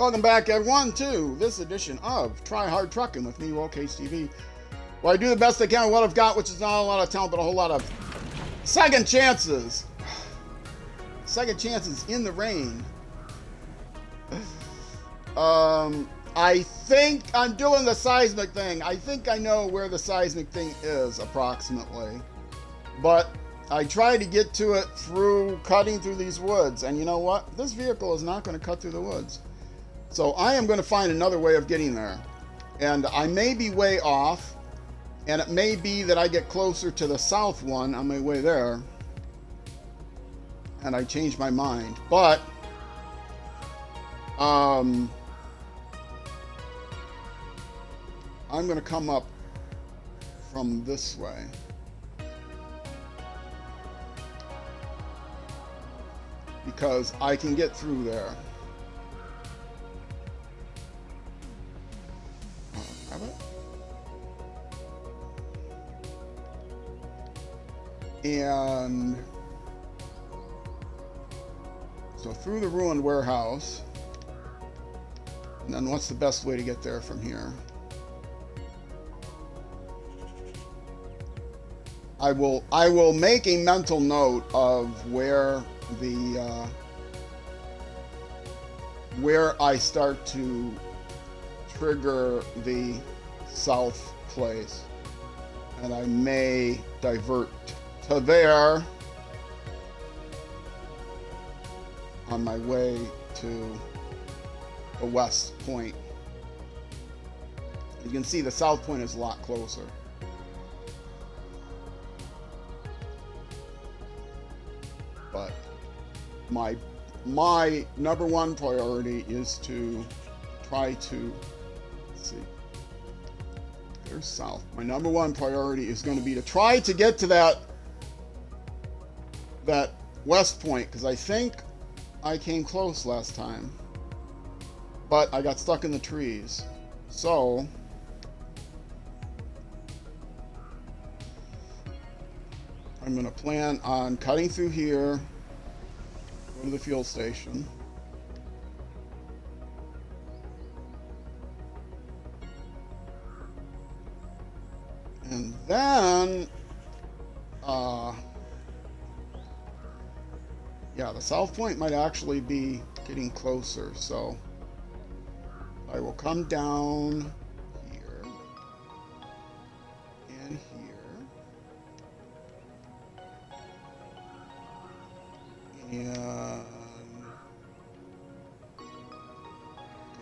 Welcome back, everyone, to this edition of Try Hard Trucking with me, RollCageTV. Well, I do the best I can with what I've got, which is not a lot of talent, but a whole lot of second chances. Second chances in the rain. I think I'm doing the seismic thing. I think I know where the seismic thing is, approximately. But I tried to get to it through cutting through these woods. And you know what? This vehicle is not going to cut through the woods. So I am going to find another way of getting there. And I may be way off. And it may be that I get closer to the south one on my way there. And I change my mind. But I'm going to come up from this way. Because I can get through there. Grab it. And so through the ruined warehouse. And then what's the best way to get there from here? I will make a mental note of where I start to trigger the south place, and I may divert to there on my way to the west point. You can see the south point is a lot closer. But my number one priority is to try to, let's see, there's south. My number one priority is going to be to try to get to that west point, because I think I came close last time, but I got stuck in the trees. So I'm going to plan on cutting through here, go to the fuel station. And then, yeah, the south point might actually be getting closer. So I will come down here and here. And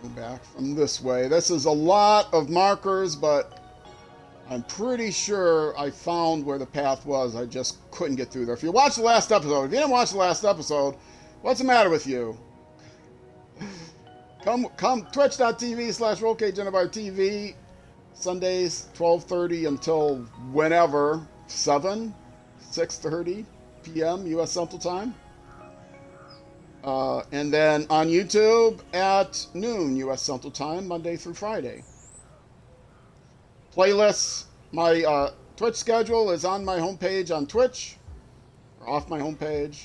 go back from this way. This is a lot of markers, but I'm pretty sure I found where the path was. I just couldn't get through there. If you watched the last episode, if you didn't watch the last episode, what's the matter with you? Come twitch.tv/RollCageTV, Sundays 12:30 until whenever, 6:30 p.m. U.S. Central Time. And then on YouTube at noon U.S. Central Time, Monday through Friday. Playlists, my Twitch schedule is on my homepage on Twitch, or off my homepage.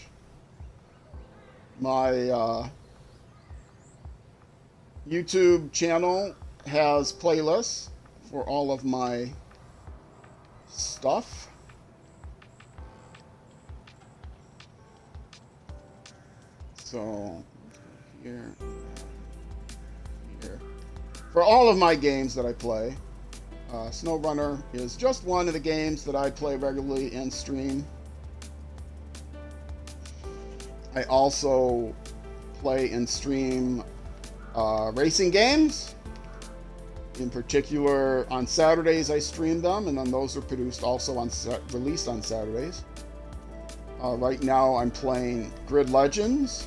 My YouTube channel has playlists for all of my stuff. So here. For all of my games that I play, SnowRunner is just one of the games that I play regularly and stream. I also play and stream racing games. In particular, on Saturdays I stream them, and then those are produced also released on Saturdays. Right now I'm playing Grid Legends,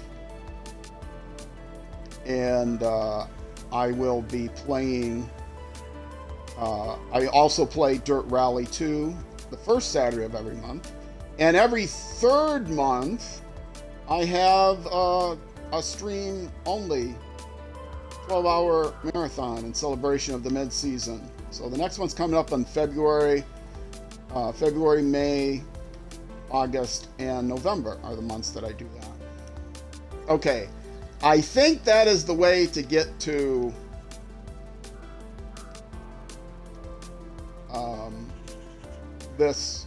and I will be playing. I also play Dirt Rally 2 the first Saturday of every month, and every third month I have a stream only 12-hour marathon in celebration of the mid-season. So the next one's coming up in February, May, August, and November are the months that I do that. Okay, I think that is the way to get to this.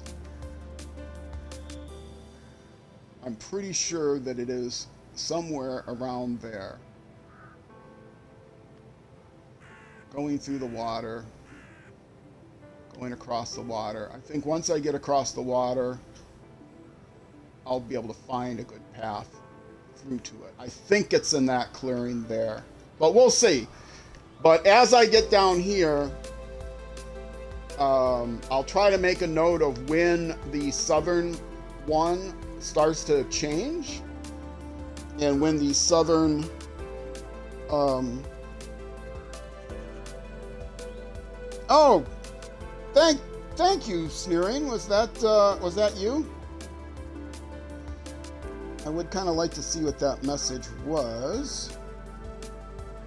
I'm pretty sure that it is somewhere around there. Going through the water. Going across the water. I think once I get across the water, I'll be able to find a good path through to it. I think it's in that clearing there. But we'll see. But as I get down here, I'll try to make a note of when the southern one starts to change, and when the southern oh, thank you, Sneering. Was that you? I would kind of like to see what that message was.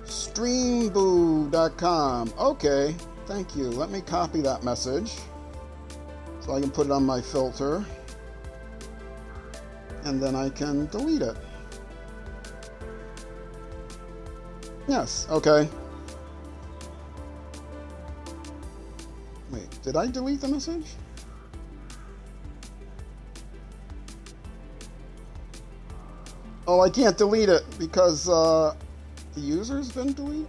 Streamboo.com. Okay, thank you. Let me copy that message so I can put it on my filter, and then I can delete it. Yes, okay. Wait, did I delete the message? Oh, I can't delete it because the user's been deleted?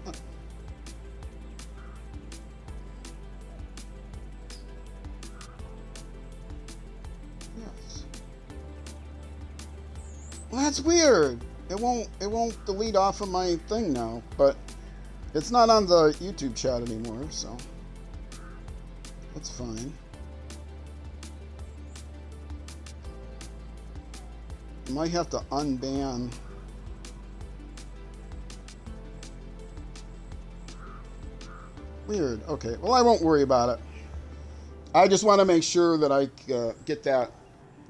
Yes. Well, that's weird. It won't delete off of my thing now, but it's not on the YouTube chat anymore, so that's fine. I might have to unban. Weird. Okay. Well, I won't worry about it. I just want to make sure that I get that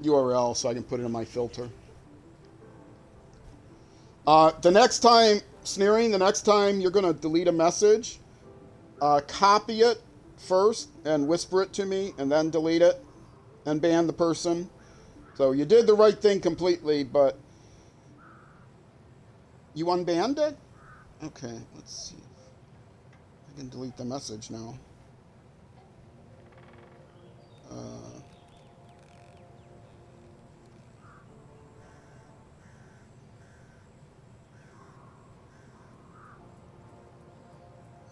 URL so I can put it in my filter. The next time, Sneering, the next time you're going to delete a message, copy it first and whisper it to me, and then delete it and ban the person. So you did the right thing completely, but you unbanned it? Okay, let's see. I can delete the message now.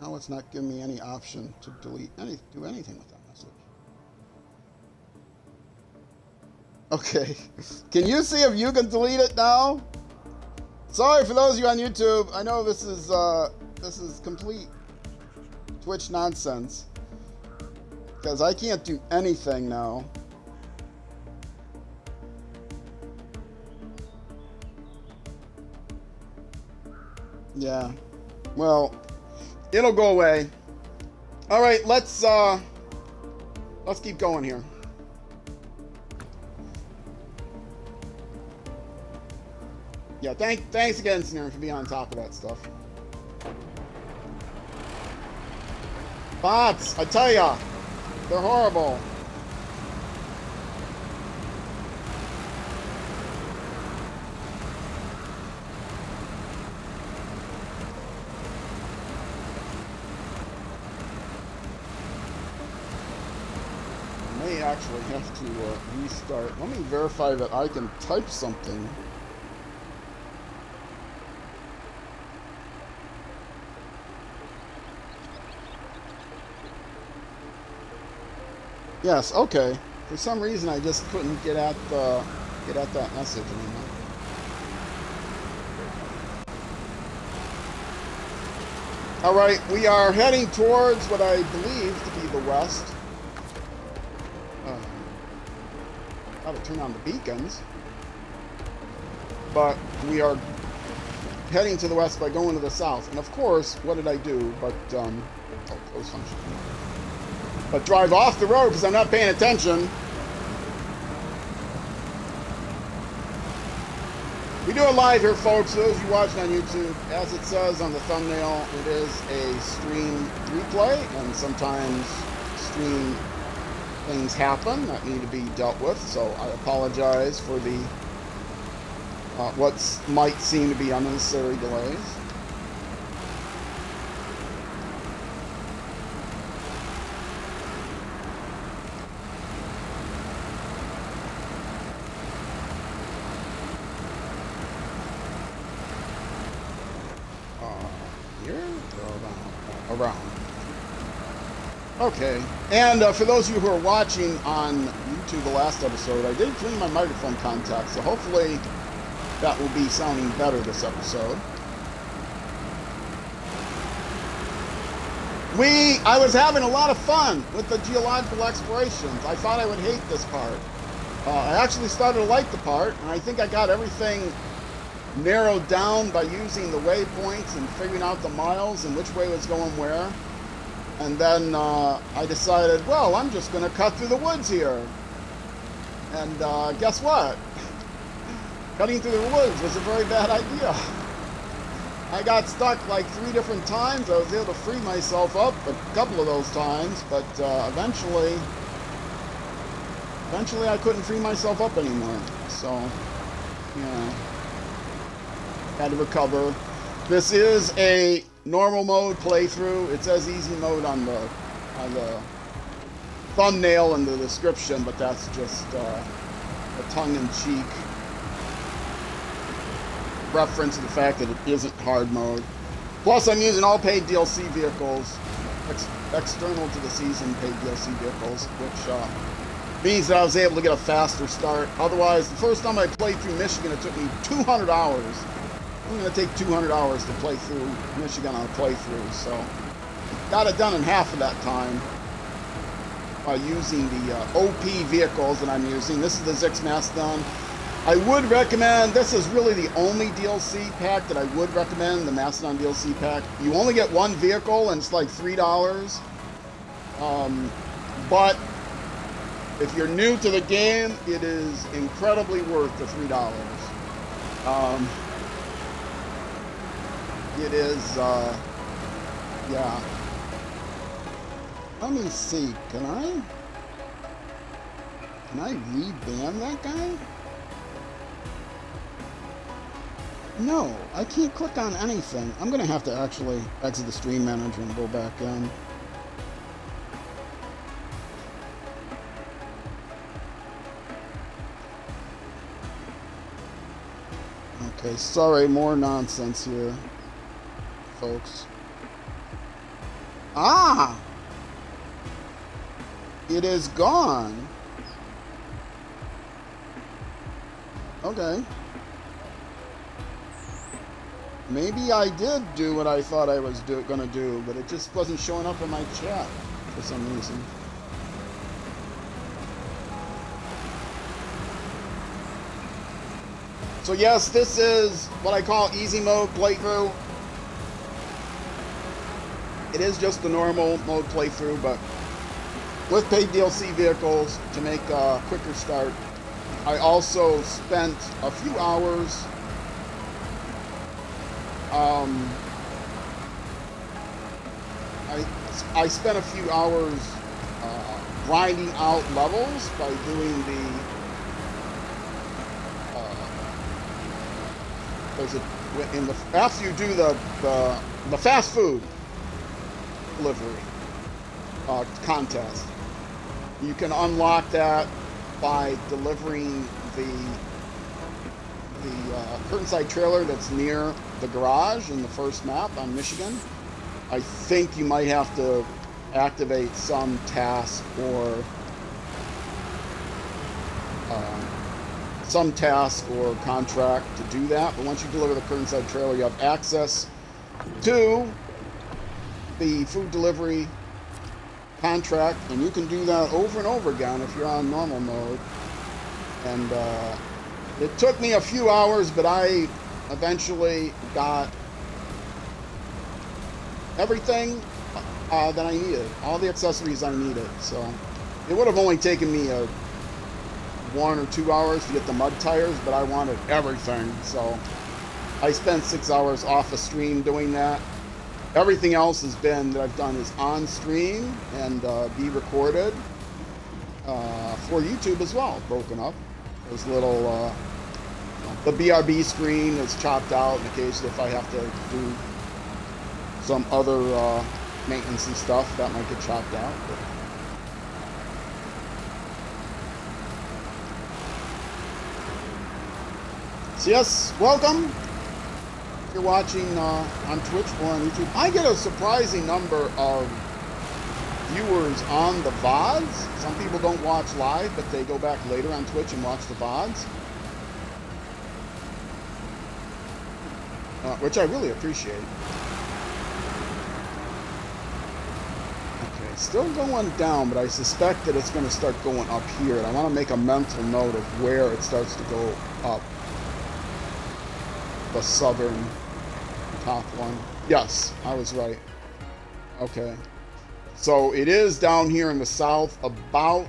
Now it's not giving me any option to do anything with that message. Okay, can you see if you can delete it now? Sorry for those of you on YouTube. I know this is complete Twitch nonsense because I can't do anything now. Yeah, well, it'll go away. All right, let's keep going here. Yeah, thanks again, Sneer, for being on top of that stuff. Bots, I tell ya, they're horrible. I may actually have to restart. Let me verify that I can type something. Yes, okay. For some reason, I just couldn't get at that message anymore. All right, we are heading towards what I believe to be the west. Got to turn on the beacons, but we are heading to the west by going to the south. And of course, what did I do? But close function. But drive off the road because I'm not paying attention. We do it live here, folks. For those of you watching on YouTube, as it says on the thumbnail, it is a stream replay, and sometimes stream things happen that need to be dealt with. So I apologize for the what might seem to be unnecessary delays. Here? Around. Okay. And for those of you who are watching on YouTube the last episode, I did clean my microphone contacts, so hopefully that will be sounding better this episode. I was having a lot of fun with the geological explorations. I thought I would hate this part. I actually started to like the part, and I think I got everything narrowed down by using the waypoints and figuring out the miles and which way was going where. And then I decided, well, I'm just going to cut through the woods here. And guess what? Cutting through the woods was a very bad idea. I got stuck like 3 different times. I was able to free myself up a couple of those times, but eventually I couldn't free myself up anymore. So, yeah. Had to recover. This is a normal mode playthrough. It says easy mode on the thumbnail and the description, but that's just a tongue-in-cheek reference to the fact that it isn't hard mode. Plus, I'm using all paid DLC vehicles, external to the season paid DLC vehicles, which means that I was able to get a faster start. Otherwise, the first time I played through Michigan, it took me 200 hours. I'm going to take 200 hours to play through Michigan on a playthrough, so got it done in half of that time by using the OP vehicles that I'm using. This is the Zix Mastodon. I would recommend, this is really the only DLC pack that I would recommend, the Mastodon DLC pack. You only get one vehicle and it's like $3. But if you're new to the game, it is incredibly worth the $3. It is, yeah. Let me see, can I re-ban that guy? No, I can't click on anything. I'm gonna have to actually exit the stream manager and go back in. Okay, sorry, more nonsense here, folks. Ah! It is gone. Okay. Maybe I did do what I thought I was gonna do, but it just wasn't showing up in my chat for some reason. So yes, this is what I call easy mode playthrough. It is just the normal mode playthrough, but with paid DLC vehicles to make a quicker start. I also spent a few hours I spent a few hours grinding out levels by doing after you do the fast food delivery contest, you can unlock that by delivering the curtainside trailer that's near the garage in the first map on Michigan. I think you might have to activate some task or contract to do that. But once you deliver the curtainside trailer, you have access to the food delivery contract, and you can do that over and over again if you're on normal mode. And it took me a few hours, but I eventually got everything that I needed, all the accessories I needed. So it would have only taken me 1 or 2 hours to get the mud tires, but I wanted everything. So I spent 6 hours off a stream doing that. Everything else that I've done is on stream and be recorded for YouTube as well, broken up. There's little The BRB screen is chopped out in case if I have to do some other maintenance and stuff, that might get chopped out. But so yes, welcome. If you're watching on Twitch or on YouTube, I get a surprising number of viewers on the VODs. Some people don't watch live, but they go back later on Twitch and watch the VODs. Which I really appreciate. Okay, still going down, but I suspect that it's going to start going up here. And I want to make a mental note of where it starts to go up. The southern top one. Yes, I was right. Okay. So it is down here in the south, about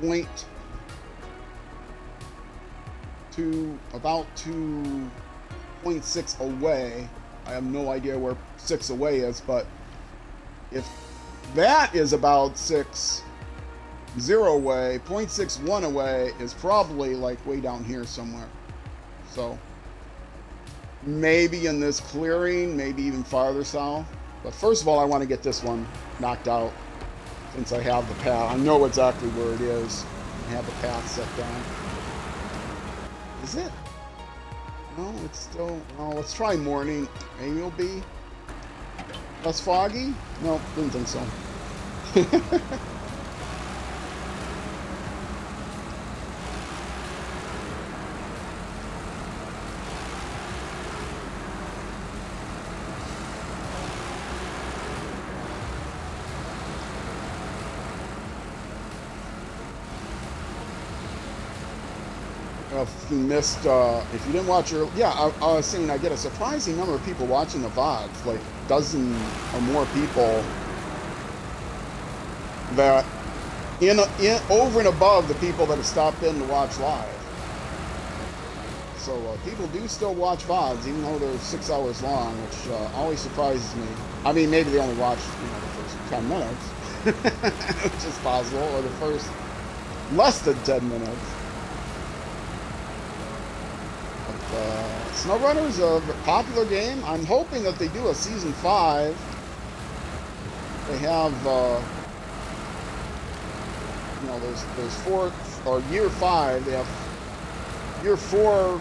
2.6 away. I have no idea where 6 away is, but if that is about 6.0 away, 0.61 away is probably like way down here somewhere. So maybe in this clearing, maybe even farther south. But first of all, I want to get this one knocked out since I have the path. I know exactly where it is. I have the path set down. Is it? No, it's still... Oh, let's try morning. Maybe it'll be less foggy? No, didn't think so. If you missed, if you didn't watch your, yeah, I was saying I get a surprising number of people watching the VODs, like a dozen or more people that in over and above the people that have stopped in to watch live. So people do still watch VODs, even though they're 6 hours long, which always surprises me. I mean, maybe they only watched, the first 10 minutes, which is possible, or the first less than 10 minutes. SnowRunner is a popular game. I'm hoping that they do a season 5. They have, there's 4, or year 5. They have year 4,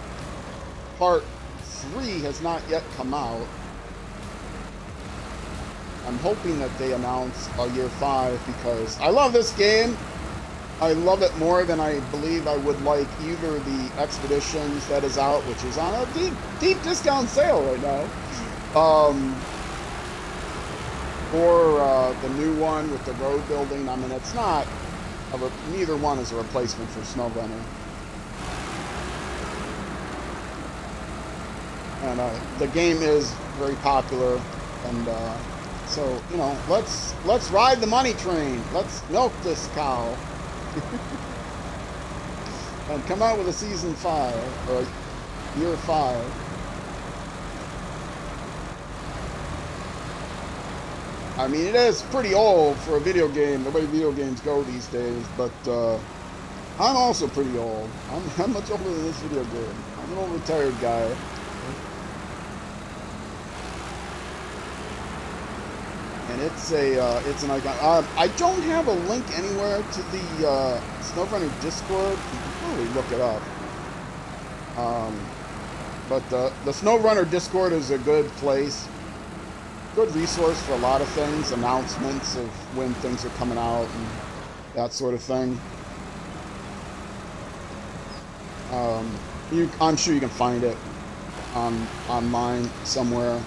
part 3 has not yet come out. I'm hoping that they announce a year 5 because I love this game. I love it more than I believe I would like either the Expeditions that is out, which is on a deep discount sale right now, or the new one with the road building. I mean, it's not, neither one is a replacement for SnowRunner. And the game is very popular, and so, let's ride the money train. Let's milk this cow. And come out with a season 5 or year 5. I mean, it is pretty old for a video game, the way video games go these days, but I'm also pretty old. I'm much older than this video game. I'm an old retired guy. And it's an icon. I don't have a link anywhere to the SnowRunner Discord. You can probably look it up. But the SnowRunner Discord is a good place, good resource for a lot of things, announcements of when things are coming out and that sort of thing. I'm sure you can find it online somewhere.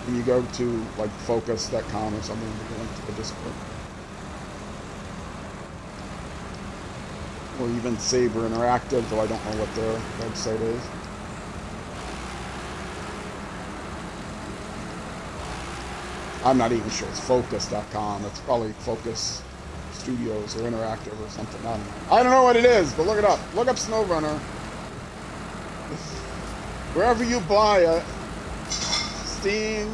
And you go to like focus.com or something to get into the Discord. Or even Saber Interactive, though I don't know what their website is. I'm not even sure it's focus.com. It's probably Focus Studios or Interactive or something. I don't know what it is, but look it up. Look up SnowRunner. Wherever you buy it, Steam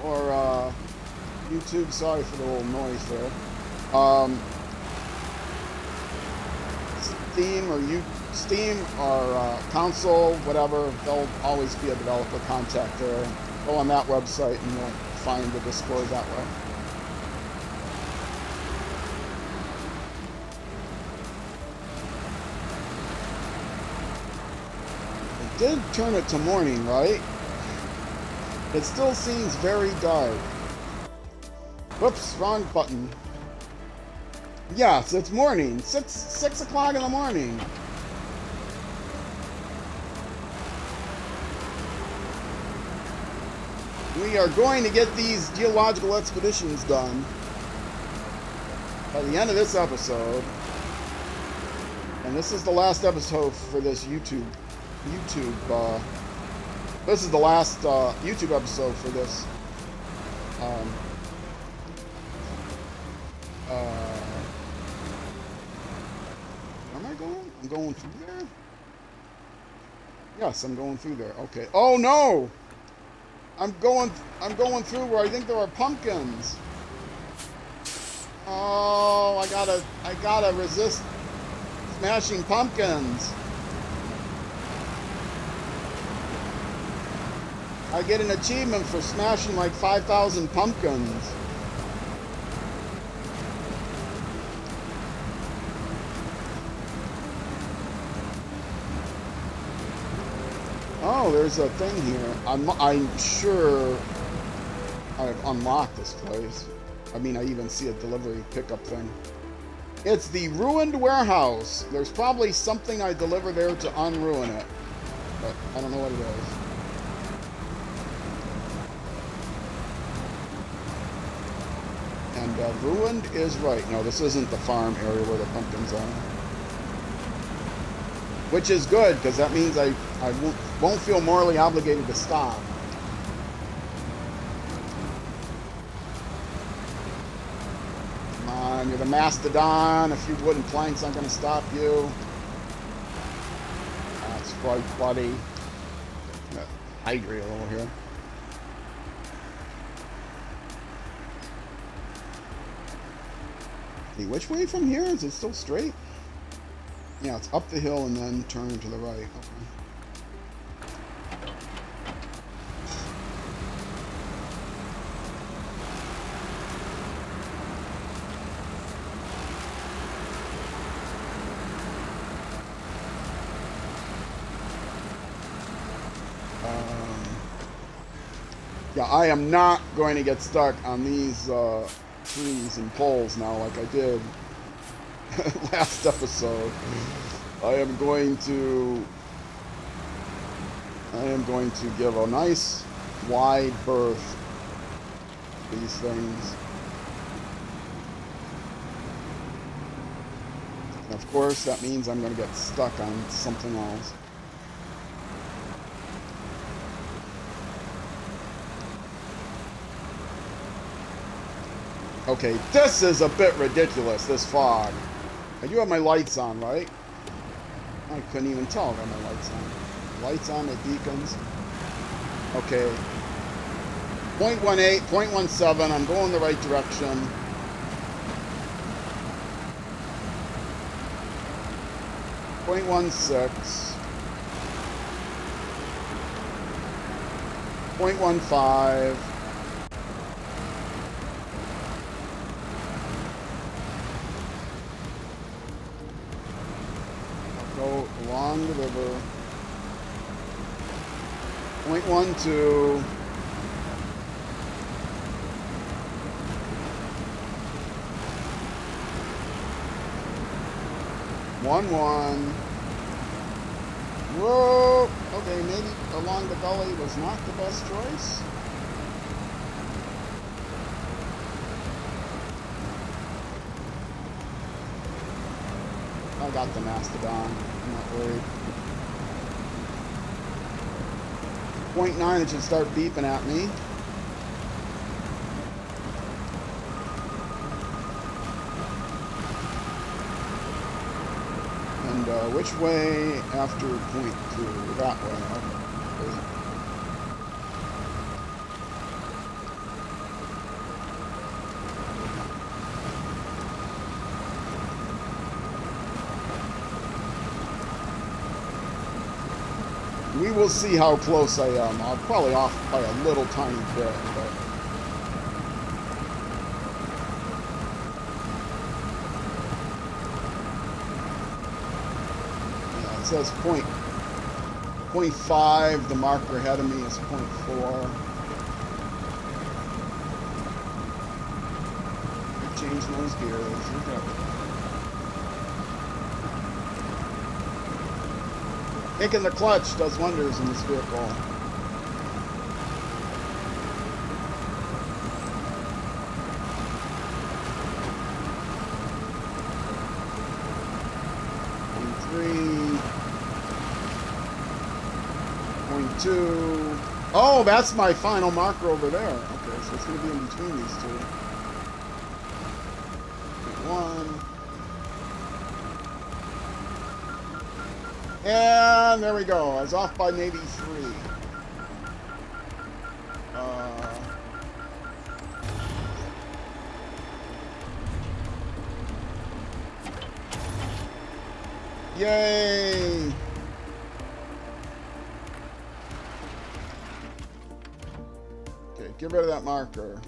or YouTube, sorry for the little noise there. Steam or Steam or console, whatever, there'll always be a developer contact there. Go on that website and you'll find the Discord that way. It did turn it to morning, right? It still seems very dark. Whoops, wrong button. Yes, it's morning. 6 o'clock in the morning. We are going to get these geological expeditions done by the end of this episode. And this is the last episode for this YouTube. This is the last YouTube episode for this. Where am I going? I'm going through there? Yes, I'm going through there. Okay. Oh no! I'm going through where I think there are pumpkins. Oh, I gotta resist smashing pumpkins. I get an achievement for smashing like 5,000 pumpkins. Oh, there's a thing here. I'm sure I've unlocked this place. I mean, I even see a delivery pickup thing. It's the ruined warehouse. There's probably something I deliver there to unruin it, but I don't know what it is. And ruined is right. No, this isn't the farm area where the pumpkins are. Which is good, because that means I won't feel morally obligated to stop. Come on, you're the mastodon. A few wooden planks aren't going to stop you. That's right, buddy. Hydrate a little here. Hey, which way from here? Is it still straight? Yeah, it's up the hill and then turn to the right. Okay. Yeah, I am not going to get stuck on these trees and poles now like I did last episode. I am going to give a nice wide berth to these things. And of course, that means I'm going to get stuck on something else. Okay, this is a bit ridiculous, this fog. I do have my lights on, right? I couldn't even tell I had my lights on. Lights on, the beacons. Okay. 0.18, 0.17, I'm going the right direction. .16. 0.15. Go along the river. 0.12. .11. Whoa! Okay, maybe along the gully was not the best choice. I got the mastodon. I'm not worried. 0.9, it should start beeping at me. And which way after 0.2? That way. Okay. we will see how close I am. I'm probably off by a little tiny bit, but... Yeah, it says point 0.5. The marker ahead of me is 0.4. Change those gears. Kicking the clutch does wonders in this vehicle. Point 3.2. Oh, that's my final marker over there. Okay, so it's going to be in between these two. 1. And there we go. I was off by maybe 3. Yay! Okay, get rid of that marker.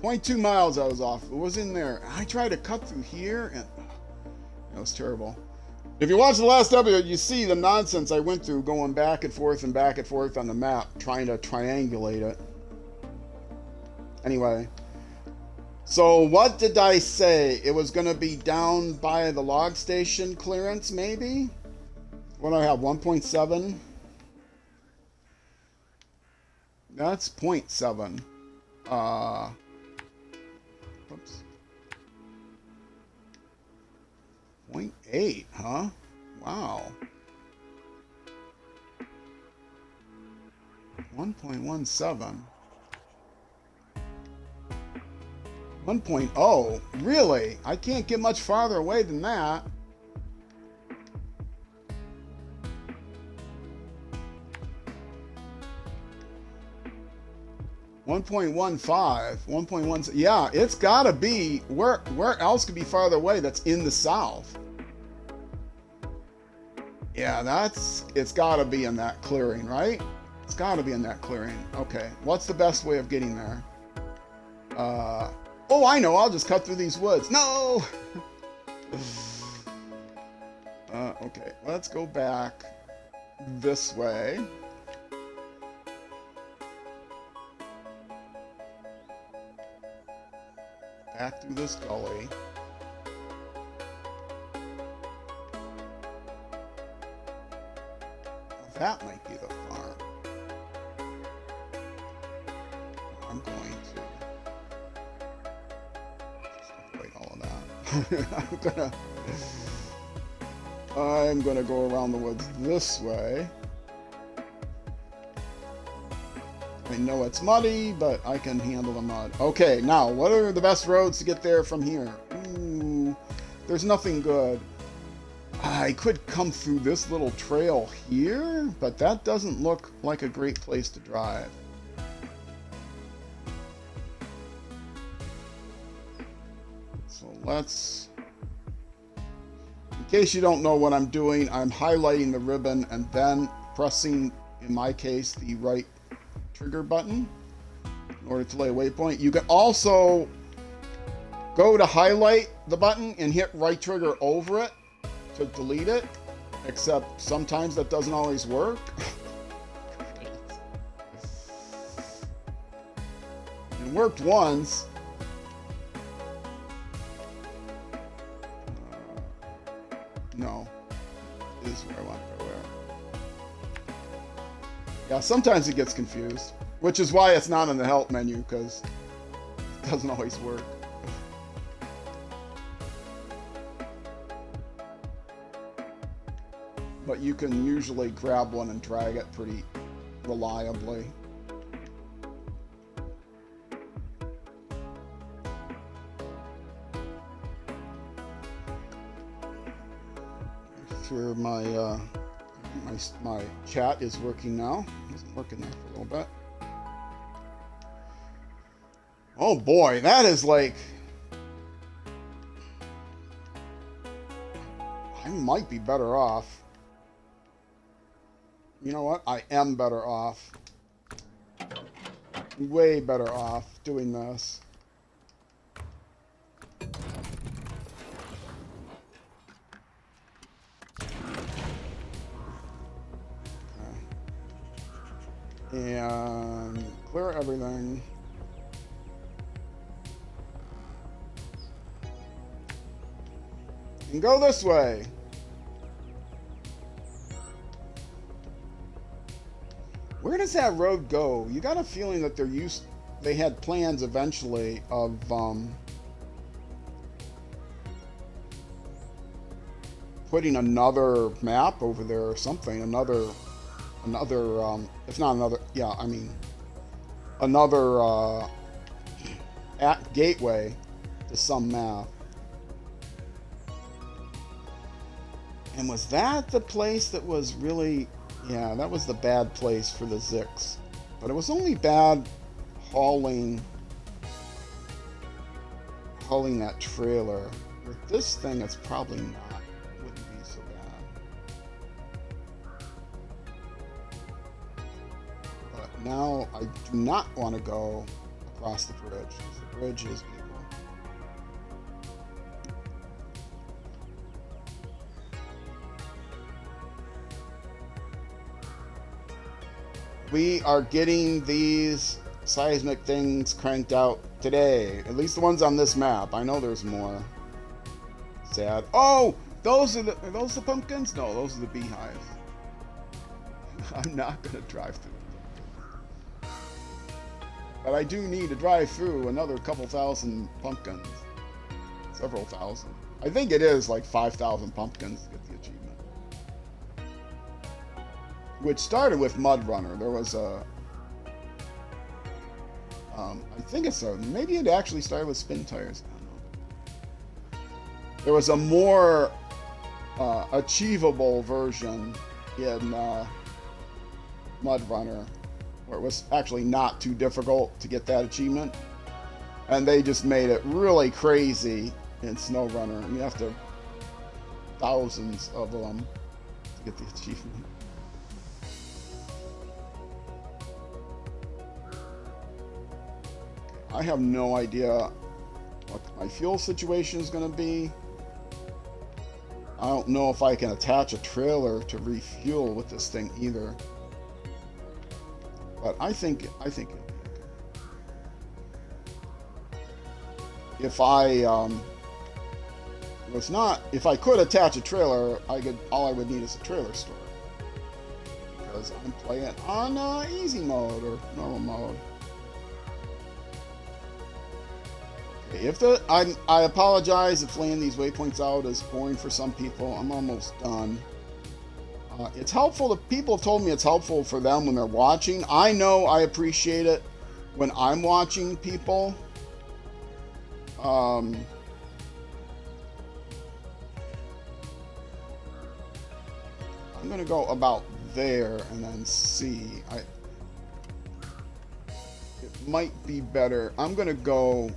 0.2 miles I was off. It was in there. I tried to cut through here, and that was terrible. If you watch the last episode, you see the nonsense I went through going back and forth on the map, trying to triangulate it. Anyway, so what did I say? It was going to be down by the log station clearance, maybe? What do I have, 1.7? That's 0.7. Oops. 0.8, huh? Wow. 1.17. 1.0? Really? I can't get much farther away than that. $1.15. Yeah, it's gotta be where else could be farther away that's in the south. Yeah, it's gotta be in that clearing, right? It's gotta be in that clearing. Okay, what's the best way of getting there? Oh, I know, I'll just cut through these woods. No! Okay, let's go back this way. Back through this gully. That might be the farm. I'm going to avoid all of that. I'm gonna go around the woods this way. I know it's muddy, but I can handle the mud. Okay, now, what are the best roads to get there from here? Ooh, there's nothing good. I could come through this little trail here, but that doesn't look like a great place to drive. So let's... In case you don't know what I'm doing, I'm highlighting the ribbon and then pressing, in my case, the right trigger button in order to lay a waypoint. You can also go to highlight the button and hit right trigger over it to delete it, except sometimes that doesn't always work. It worked once. No, this is where I want to go there. Yeah, sometimes it gets confused, which is why it's not in the help menu, because it doesn't always work. But you can usually grab one and drag it pretty reliably. Make sure my chat is working now. It wasn't working there for a little bit. Oh boy, that is like... I might be better off You know what? I am better off. Way better off doing this. Okay. And clear everything. And go this way. Where does that road go? You got a feeling that they had plans eventually of putting another map over there or something. Another if not another, yeah, I mean another gateway to some map. And was that the place that was really... Yeah, that was the bad place for the Zix. But it was only bad hauling that trailer. With this thing, it's probably not. Wouldn't be so bad. But now I do not want to go across the bridge, because the bridge is evil. We are getting these seismic things cranked out today. At least the ones on this map. I know there's more. Sad. Oh! Are those the pumpkins? No, those are the beehives. I'm not going to drive through the pumpkins. But I do need to drive through another couple thousand pumpkins. Several thousand. I think it is like 5,000 pumpkins to get the achievement. Which started with MudRunner. There was a... I think it's a... Maybe it actually started with Spintires. I don't know. There was a more achievable version in MudRunner, where it was actually not too difficult to get that achievement. And they just made it really crazy in SnowRunner. You have to... Thousands of them to get the achievement. I have no idea what my fuel situation is going to be. I don't know if I can attach a trailer to refuel with this thing either. But I think it'll be okay. If if I could attach a trailer, all I would need is a trailer store. Because I'm playing on easy mode or normal mode. I apologize if laying these waypoints out is boring for some people. I'm almost done. It's helpful. People have told me it's helpful for them when they're watching. I know I appreciate it when I'm watching people. I'm going to go about there and then see. It might be better. I'm going to go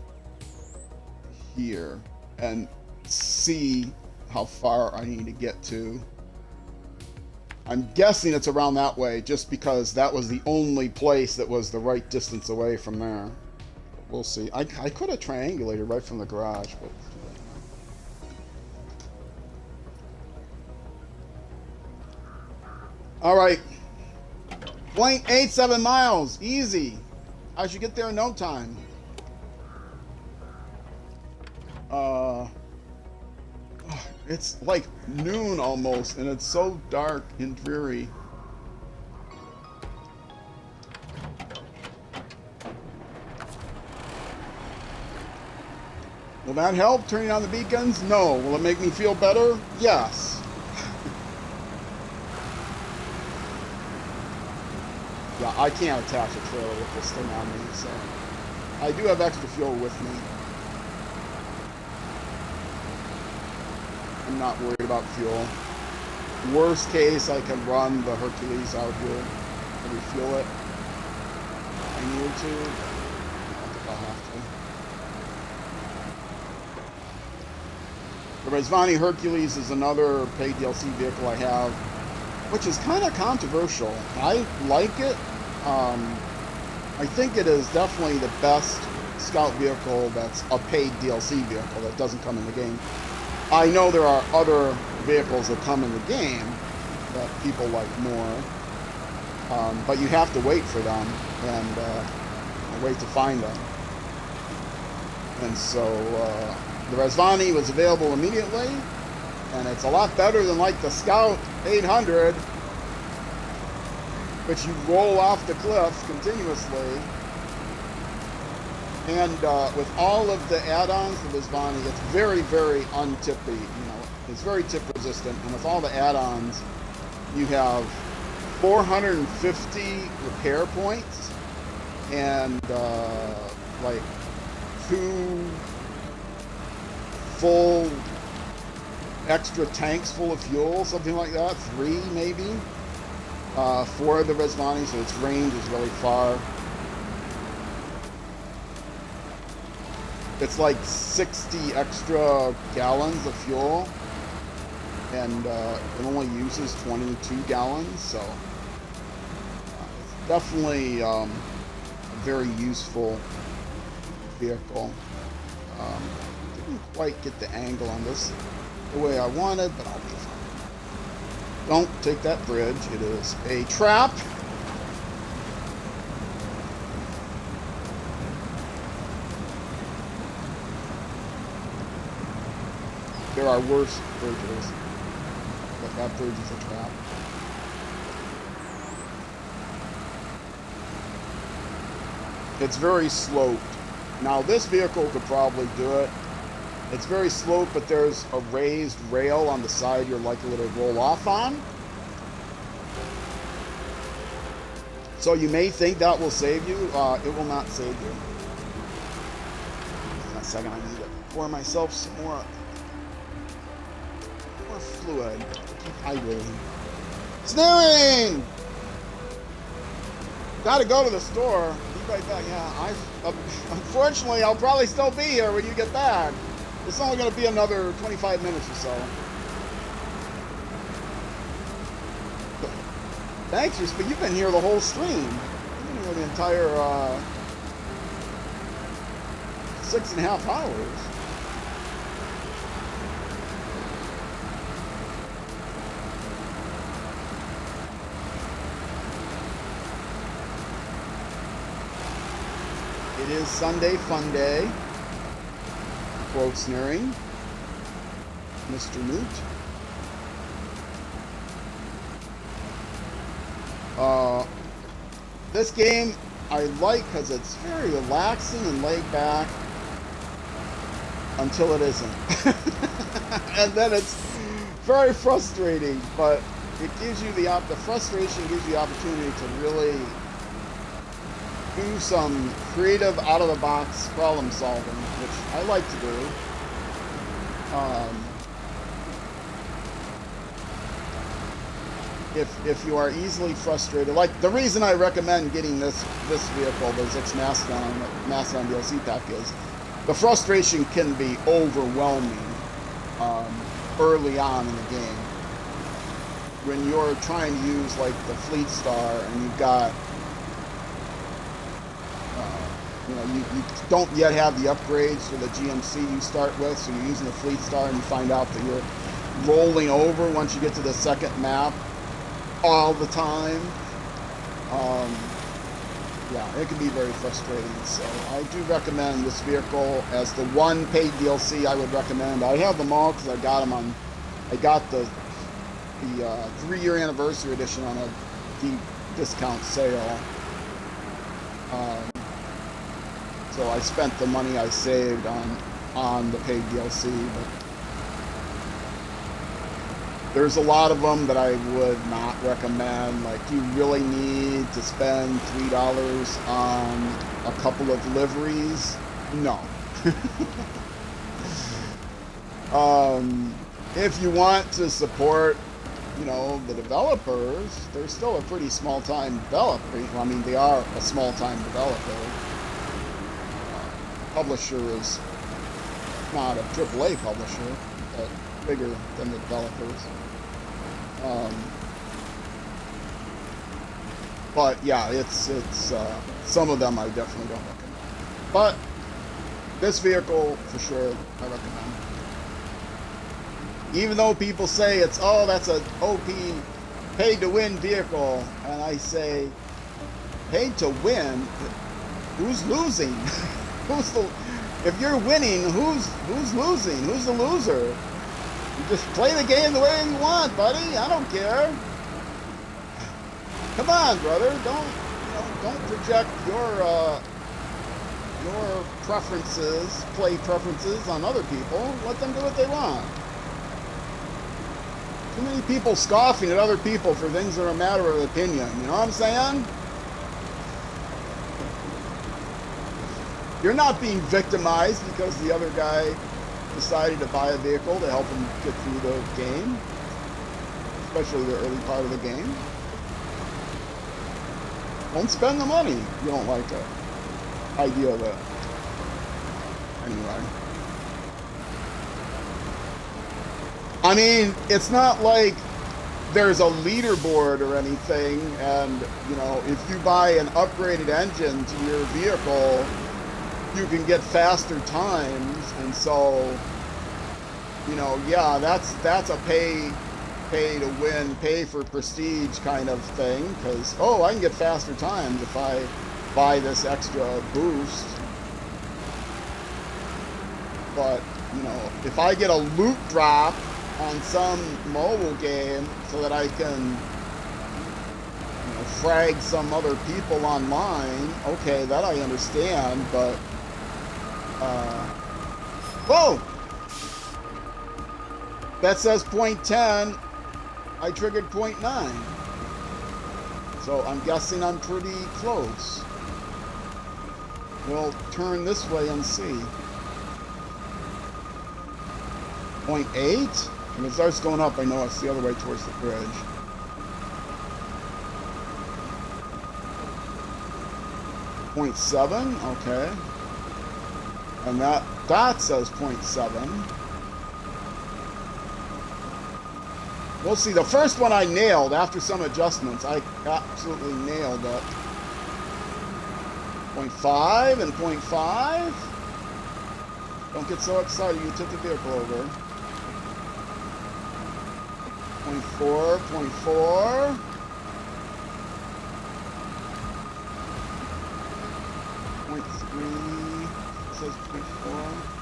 here and see how far I need to get to. I'm guessing it's around that way just because that was the only place that was the right distance away from there. We'll see. I could have triangulated right from the garage, but alright. 0.87 miles. Easy. I should get there in no time. It's like noon almost, and it's so dark and dreary. Will that help, turning on the beacons? No. Will it make me feel better? Yes. Yeah, I can't attach a trailer with this thing on me, so I do have extra fuel with me. I'm not worried about fuel. Worst case, I can run the Hercules out here and refuel it. I need to. I think I'll have to. The Rezvani Hercules is another paid DLC vehicle I have. which is kind of controversial. I like it. I think it is definitely the best Scout vehicle that's a paid DLC vehicle that doesn't come in the game. I know there are other vehicles that come in the game that people like more, but you have to wait for them and wait to find them. And so the Rezvani was available immediately, and it's a lot better than like the Scout 800, which you roll off the cliff continuously. And with all of the add-ons to Rezvani, it's very, very untippy. You know, it's very tip resistant, and with all the add-ons, you have 450 repair points and like 2 full extra tanks full of fuel, something like that, 3 maybe, for the Rezvani, so its range is really far. It's like 60 extra gallons of fuel, and it only uses 22 gallons, so it's definitely a very useful vehicle. Didn't quite get the angle on this the way I wanted, but I'll be fine. Don't take that bridge. It is a trap. There are worse bridges, but that bridge is a trap. It's very sloped. Now this vehicle could probably do it. It's very sloped, but there's a raised rail on the side you're likely to roll off on. So you may think that will save you. It will not save you. In a second, I need to pour myself some more fluid. Keep hydrating. Snaring! Gotta go to the store. Be right back. Yeah, unfortunately, I'll probably still be here when you get back. It's only going to be another 25 minutes or so. Thanks, but you've been here the whole stream. You've been here the entire 6.5 hours. It is Sunday Fun Day. Quote snaring. Mr. Newt. This game I like because it's very relaxing and laid back until it isn't. And then it's very frustrating, but it gives you the frustration gives you the opportunity to really do some creative, out-of-the-box problem solving, which I like to do. If you are easily frustrated, like the reason I recommend getting this vehicle, the Zix Mastodon DLC pack, is the frustration can be overwhelming early on in the game. When you're trying to use like the Fleet Star and you've got you don't yet have the upgrades for the GMC you start with, so you're using the Fleet Star and you find out that you're rolling over once you get to the second map all the time. Yeah, it can be very frustrating. So I do recommend this vehicle as the one paid DLC I would recommend. I have them all because I got them on. I got the 3-year anniversary edition on a deep discount sale. So I spent the money I saved on the paid DLC, but there's a lot of them that I would not recommend. Like, you really need to spend $3 on a couple of liveries? No. If you want to support, the developers, they're still a pretty small-time developer. I mean, they are a small-time developer. Publisher is not a AAA publisher, but bigger than the developers. But yeah, it's some of them I definitely don't recommend. But this vehicle for sure I recommend. Even though people say it's, oh, that's a OP paid to win vehicle, and I say, paid to win? Who's losing? If you're winning, who's losing? Who's the loser? You just play the game the way you want, buddy. I don't care. Come on, brother. Don't project your preferences, play preferences on other people. Let them do what they want. Too many people scoffing at other people for things that are a matter of opinion. You know what I'm saying? You're not being victimized because the other guy decided to buy a vehicle to help him get through the game, especially the early part of the game. Don't spend the money if you don't like the idea of it. Anyway. I mean, it's not like there's a leaderboard or anything, and, you know, if you buy an upgraded engine to your vehicle, you can get faster times, and so, you know, yeah, that's a pay to win, pay for prestige kind of thing, because, oh, I can get faster times if I buy this extra boost. But, you know, if I get a loot drop on some mobile game so that I can, you know, frag some other people online, okay, that I understand, but whoa! That says 0.10. I triggered 0.9. So I'm guessing I'm pretty close. We'll turn this way and see. 0.8? When it starts going up, I know it's the other way towards the bridge. 0.7, okay. And that says 0.7. We'll see. The first one I nailed after some adjustments. I absolutely nailed it. 0.5 and 0.5. Don't get so excited. You took the vehicle over. 0.4, 0.4. 0.3. It says 0.4.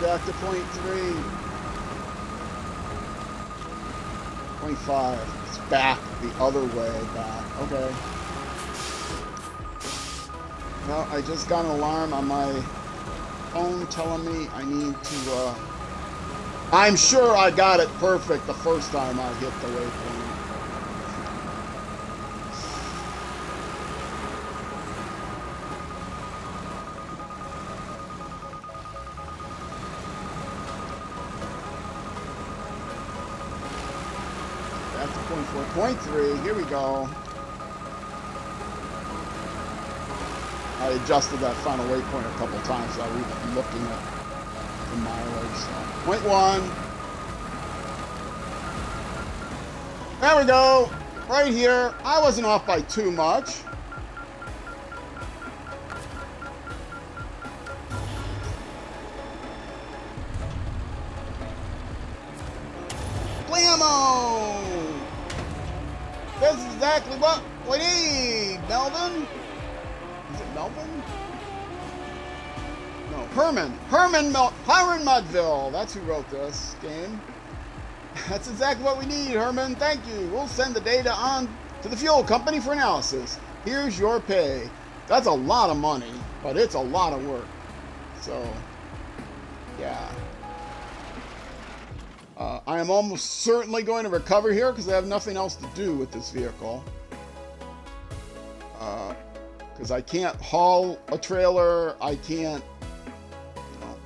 Back to 0.3. 0.5. It's back the other way back. Okay. Well, I just got an alarm on my phone telling me I need to, I'm sure I got it perfect the first time I hit the waypoint. Back to 0.4, 0.3, here we go. I adjusted that final waypoint a couple times so I was even looking at the mileage. So 0.1. There we go. Right here. I wasn't off by too much. Blammo! This is exactly what we need, Melvin. Is it Melvin? No, Herman Mudville. That's who wrote this game. That's exactly what we need, Herman. Thank you. We'll send the data on to the fuel company for analysis. Here's your pay. That's a lot of money, but it's a lot of work. So, yeah. I am almost certainly going to recover here because I have nothing else to do with this vehicle. Because I can't haul a trailer, I can't, you know,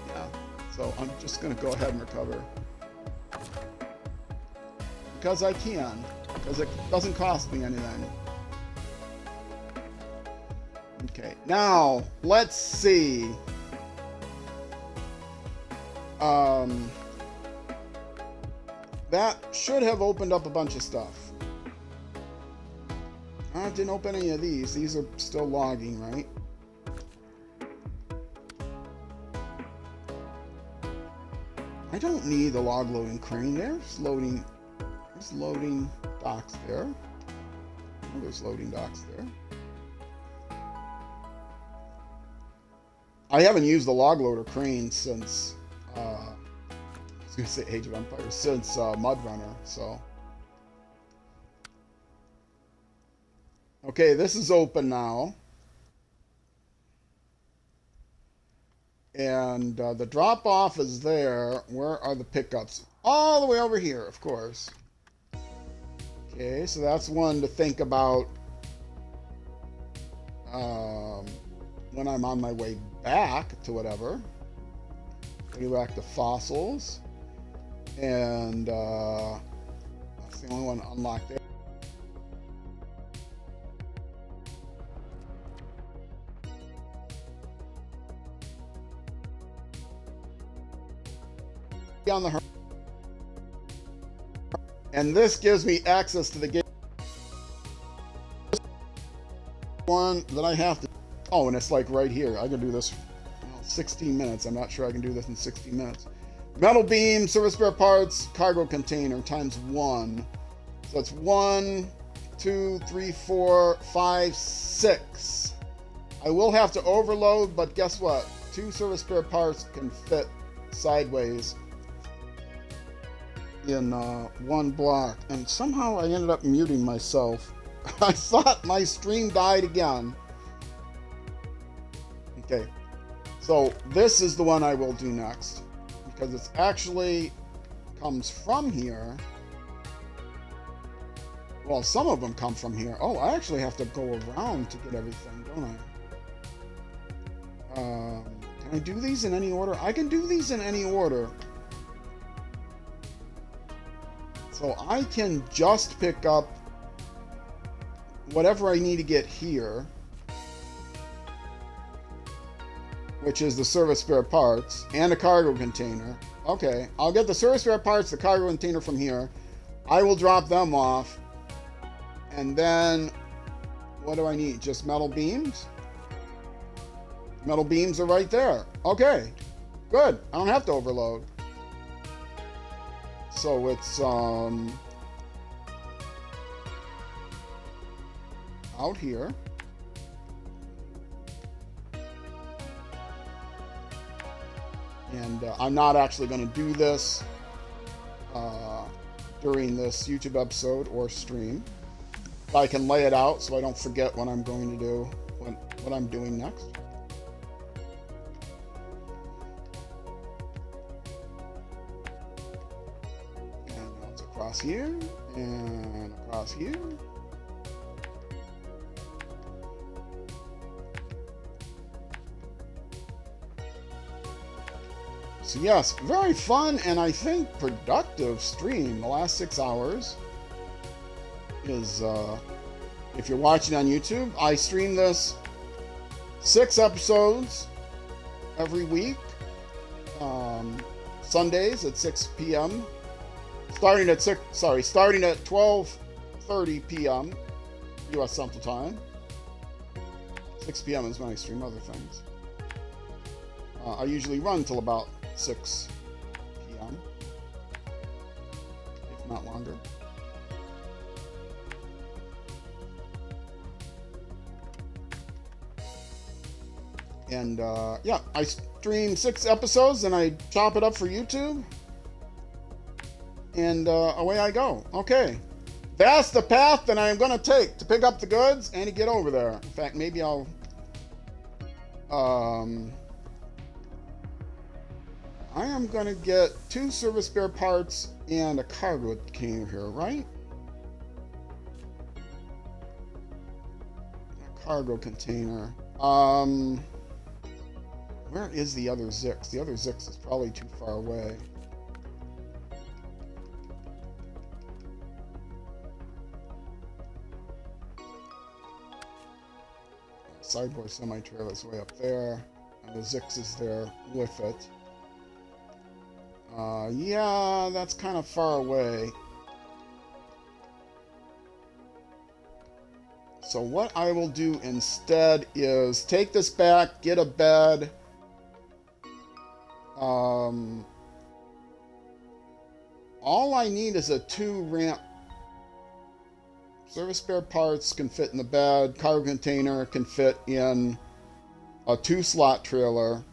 yeah. So I'm just going to go ahead and recover. Because I can. Because it doesn't cost me anything. Okay, now let's see. That should have opened up a bunch of stuff. I didn't open any of these. These are still logging, right? I don't need the log loading crane. There's loading docks there. Oh, there's loading docks there. I haven't used the log loader crane since I was gonna say Age of Empires, since MudRunner, so. Okay, this is open now. And the drop off is there. Where are the pickups? All the way over here, of course. Okay, so that's one to think about when I'm on my way back to whatever. Go back to fossils. And that's the only one unlocked there. On the and this gives me access to the game. One that I have to. Oh, and it's like right here. I can do this. 16 minutes. I'm not sure I can do this in 60 minutes. Metal beam, service spare parts, cargo container times 1. So it's 1, 2, 3, 4, 5, 6. I will have to overload, but guess what? 2 service spare parts can fit sideways in 1 block. And somehow I ended up muting myself. I thought my stream died again. Okay. So this is the one I will do next, because it's actually comes from here. Well, some of them come from here. Oh, I actually have to go around to get everything, don't I? Can I do these in any order? I can do these in any order. So I can just pick up whatever I need to get here, which is the service spare parts and a cargo container. Okay, I'll get the service spare parts, the cargo container from here. I will drop them off. And then, what do I need? Just metal beams? Metal beams are right there. Okay, good. I don't have to overload. So it's out here. And I'm not actually going to do this during this YouTube episode or stream. But I can lay it out so I don't forget what I'm going to do, what I'm doing next. And it's across here, and across here. So yes, very fun and I think productive stream. The last 6 hours is, if you're watching on YouTube, I stream this 6 episodes every week, Sundays at 6 p.m. starting at 12:30 p.m. U.S. Central Time. 6 p.m. is when I stream other things. I usually run till about 6 p.m., if not longer. And yeah, I stream 6 episodes and I chop it up for YouTube. And away I go. Okay. That's the path that I'm going to take to pick up the goods and to get over there. In fact, maybe I'll... I am going to get 2 service spare parts and a cargo container here, right? A cargo container. Where is the other Zix? The other Zix is probably too far away. sideboard semi-trailer is way up there. And the Zix is there with it. Yeah, that's kind of far away. So what I will do instead is take this back, get a bed. All I need is a 2-ramp. Service spare parts can fit in the bed. Cargo container can fit in a 2-slot trailer.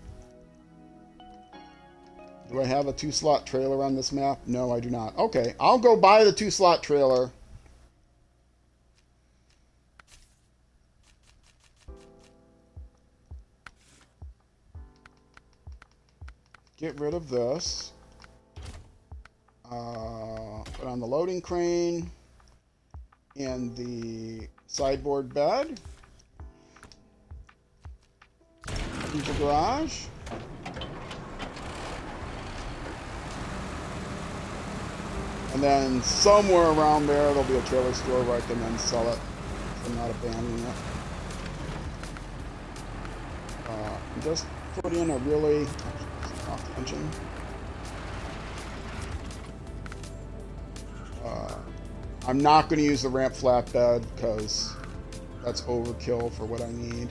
Do I have a 2-slot trailer on this map? No, I do not. Okay, I'll go buy the 2-slot trailer. Get rid of this. Put on the loading crane and the sideboard bed. Into the garage. And then somewhere around there, there'll be a trailer store where I can then sell it. So I'm not abandoning it. Just put in a really off the engine. I'm not going to use the ramp flatbed because that's overkill for what I need.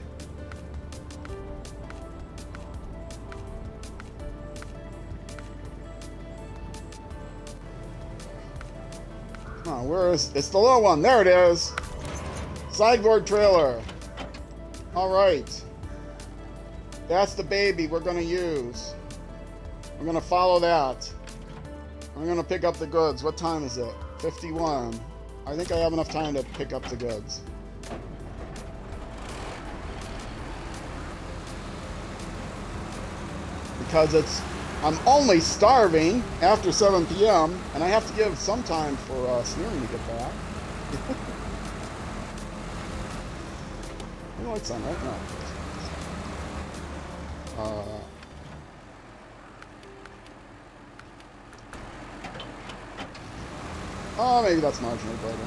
Oh, where is it's the little one? There it is. Sideboard trailer. All right. That's the baby we're going to use. I'm going to follow that. I'm going to pick up the goods. What time is it? 51. I think I have enough time to pick up the goods. Because I'm only starving after 7 p.m. and I have to give some time for sneering to get back. You lights on, right? No. Oh, maybe that's marginally better.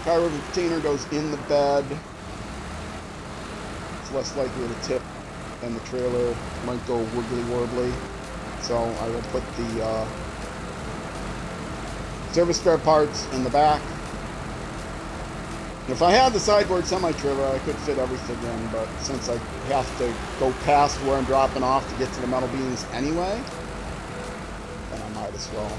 Cargo container goes in the bed. It's less likely to tip, and the trailer might go wiggly warbly. So I will put the service spare parts in the back. If I had the sideboard semi-trailer, I could fit everything in, but since I have to go past where I'm dropping off to get to the metal beams anyway, then I might as well.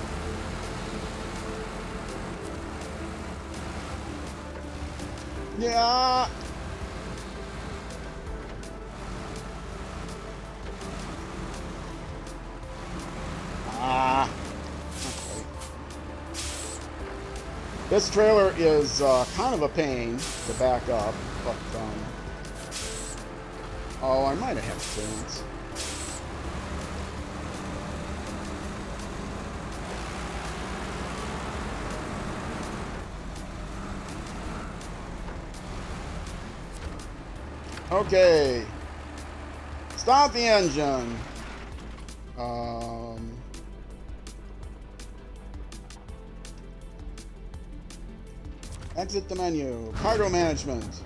Yeah. This trailer is kind of a pain to back up, but oh, I might have had clearance. Okay, start the engine. Exit the menu. Cargo management.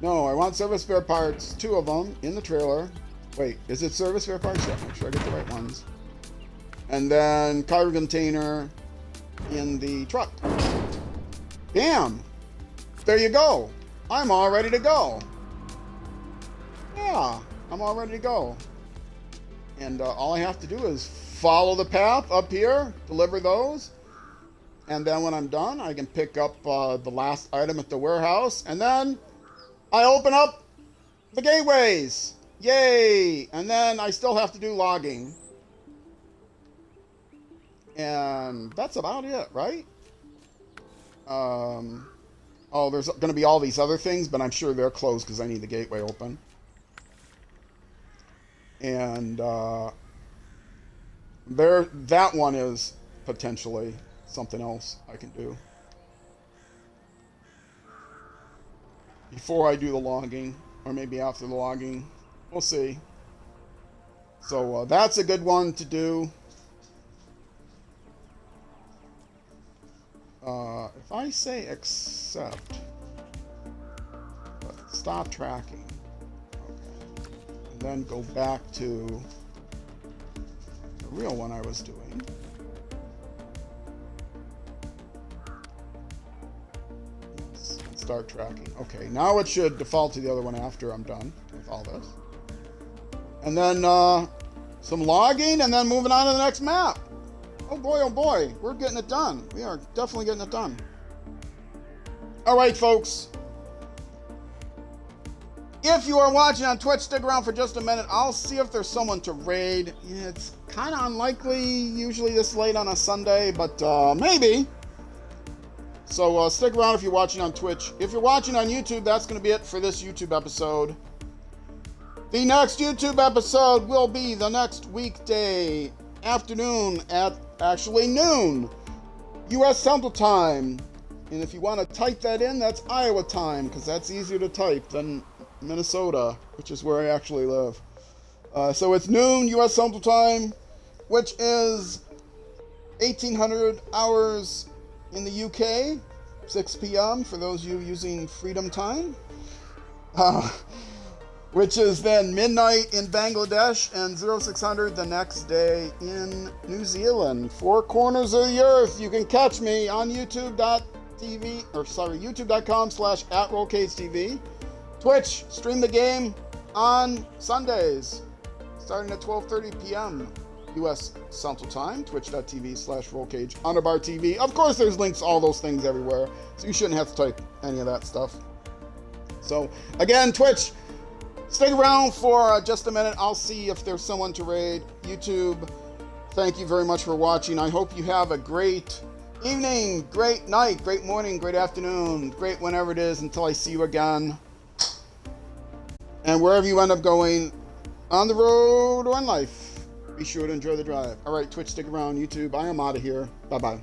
No, I want service spare parts, 2 of them in the trailer. Wait, is it service spare parts? Yeah, make sure I get the right ones. And then cargo container in the truck. Bam! There you go. I'm all ready to go. Yeah, I'm all ready to go. And all I have to do is follow the path up here, deliver those. And then when I'm done, I can pick up the last item at the warehouse. And then I open up the gateways. Yay! And then I still have to do logging. And that's about it, right? Oh, there's going to be all these other things, but I'm sure they're closed because I need the gateway open. And that one is potentially something else I can do before I do the logging, or maybe after the logging. We'll see. So that's a good one to do. if I say accept, but stop tracking, okay, and then go back to the real one I was doing. Yes, and start tracking. Okay, now it should default to the other one after I'm done with all this. And then some logging, and then moving on to the next map. Oh boy, we're getting it done. We are definitely getting it done. All right, folks. If you are watching on Twitch, stick around for just a minute. I'll see if there's someone to raid. Yeah, it's kind of unlikely, usually this late on a Sunday, but maybe. So stick around if you're watching on Twitch. If you're watching on YouTube, that's going to be it for this YouTube episode. The next YouTube episode will be the next weekday afternoon at actually noon U.S. Central Time. And if you want to type that in, that's Iowa time, because that's easier to type than Minnesota, which is where I actually live. So it's noon U.S. Central Time, which is 1800 hours in the UK, 6 p.m. for those of you using Freedom Time. Which is then midnight in Bangladesh and 0600 the next day in New Zealand. Four corners of the earth. You can catch me on youtube.com/@RollCageTV. Twitch, stream the game on Sundays, starting at 12:30 p.m. U.S. Central Time, twitch.tv/RollCage_TV. Of course, there's links to all those things everywhere, so you shouldn't have to type any of that stuff. So, again, Twitch, stick around for just a minute. I'll see if there's someone to raid. YouTube, thank you very much for watching. I hope you have a great evening, great night, great morning, great afternoon, great whenever it is until I see you again. And wherever you end up going on the road or in life, be sure to enjoy the drive. All right, Twitch, stick around. YouTube, I am out of here. Bye-bye.